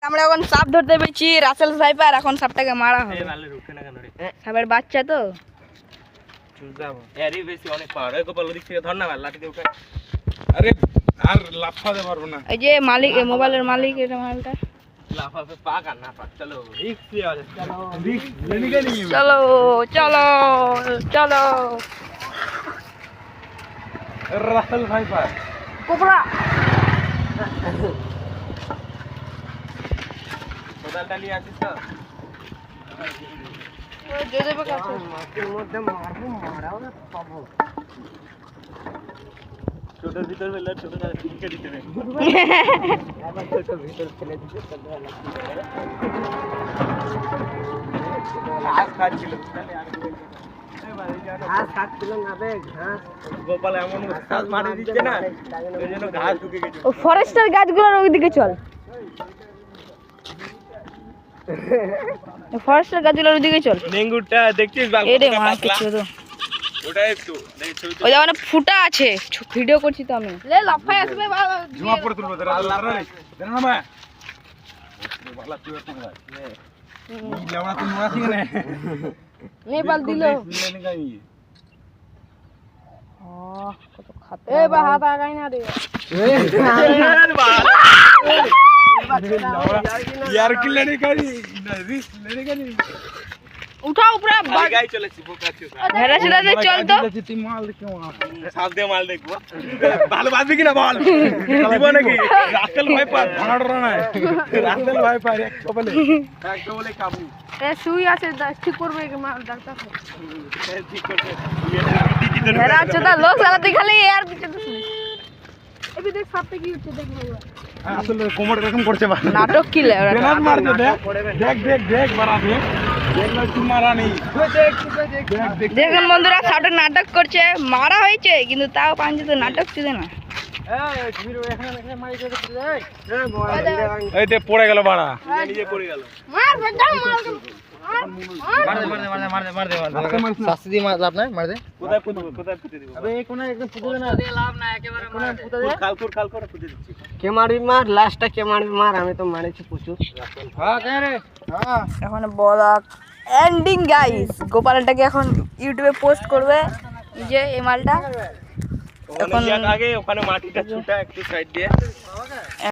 আমরা এখন সাপ ধরতে পেরেছি রাসেল সাইপার, এখন সাপটাকে মারা হবে। সাপের বাচ্চা তো আরে আর লাফাতে পারবো না। এই যে মালিক, মোবাইলের মালিক, এটা মালটা চলো চলো চলো রাসেল ভাইপার কোবরা কোদালটা নিয়ে আসিস তো? মাটির মধ্যে মারবো, মারাও না পাবো। ছোটোর ভিতর ফেলে ছোট ঢুকে দিতে হবে। আবার ছোট ভিতর ফেলে দিতে ঘাস খাচ্ছিল না বে, ঘাস গোপাল এমন ঘাস মারি দিচ্ছে না, ওই জন্য ঘাস ঢুকে গেছে। ও ফরেস্টের গাছগুলোর ওইদিকে চল, ফরেস্টের গাছগুলোর ওইদিকে চল। নেঙ্গুরটা দেখছিস এরে মা কিছু তো ওটাই তো ওই যে মানে ফুটা আছে, ভিডিও করছি তো আমি। লে লাফাই আসবে বাবা, জমা পড়ে তুলবো তোরা আল্লাহর রে দেন না মা বালা তুই তো ভাই এই লাউনা তুই নোয়া ঠিক না নেপাল দিলো। ও কত খাতে এ বা হাত আগাই না রে यार की लेने का रिस्क लेने का नहीं उठाओ पूरा गाय चलेছি বোকা ছিল হেরা ছেড়ে চল তো। তুই মাল দেখো সাপ দিয়ে মাল দেখবো ভালো বাজবে কিনা বল দিব নাকি রাসেল ভাই পার ভাড়া না রাসেল ভাই পার এক বলে কাবু এ সুই আছে ঠিক করবে কি মাল ডাক্তার ঠিক করতে হেরা ছেড়ে লোক সারাতে খালি এর পিছে তো শুনি এবি দেখ সাপটা কি হচ্ছে দেখ বাবা। আসলে কোমর এরকম করছে বা নাটক কি লে গ্রেনেড মারছে দেখ দেখ দেখ বাড়া দেখ দেখ না তুই মারা নেই দেখ দেখুন বন্ধুরা, সাপটা নাটক করছে, মারা হয়েছে কিন্তু তাও পাঞ্জে তো নাটক ছিল না। এই দে পড়ে গেল বাড়া নিজে পড়ে গেল মার বেটা মার দে শাস্তি দি মার লাভ নাই মার দে কোথায় পুঁতে দিব আবে এই কোনা একদম পুঁতে দে না দে লাভ না একেবারে মার পুঁতে দে খাল করে পুঁতে দিচ্ছি কে মারবি মার লাস্টটা কে মারবি মার আমি তো মারেছি প্রচুর হ্যাঁ কে রে হ্যাঁ এখন ব্লগ এন্ডিং গাইস। গোপালটাকে এখন ইউটিউবে পোস্ট করবে এই যে এই মালটা। এখন আগে ওখানে মাটিটা ছুটা একটু সাইড দিয়ে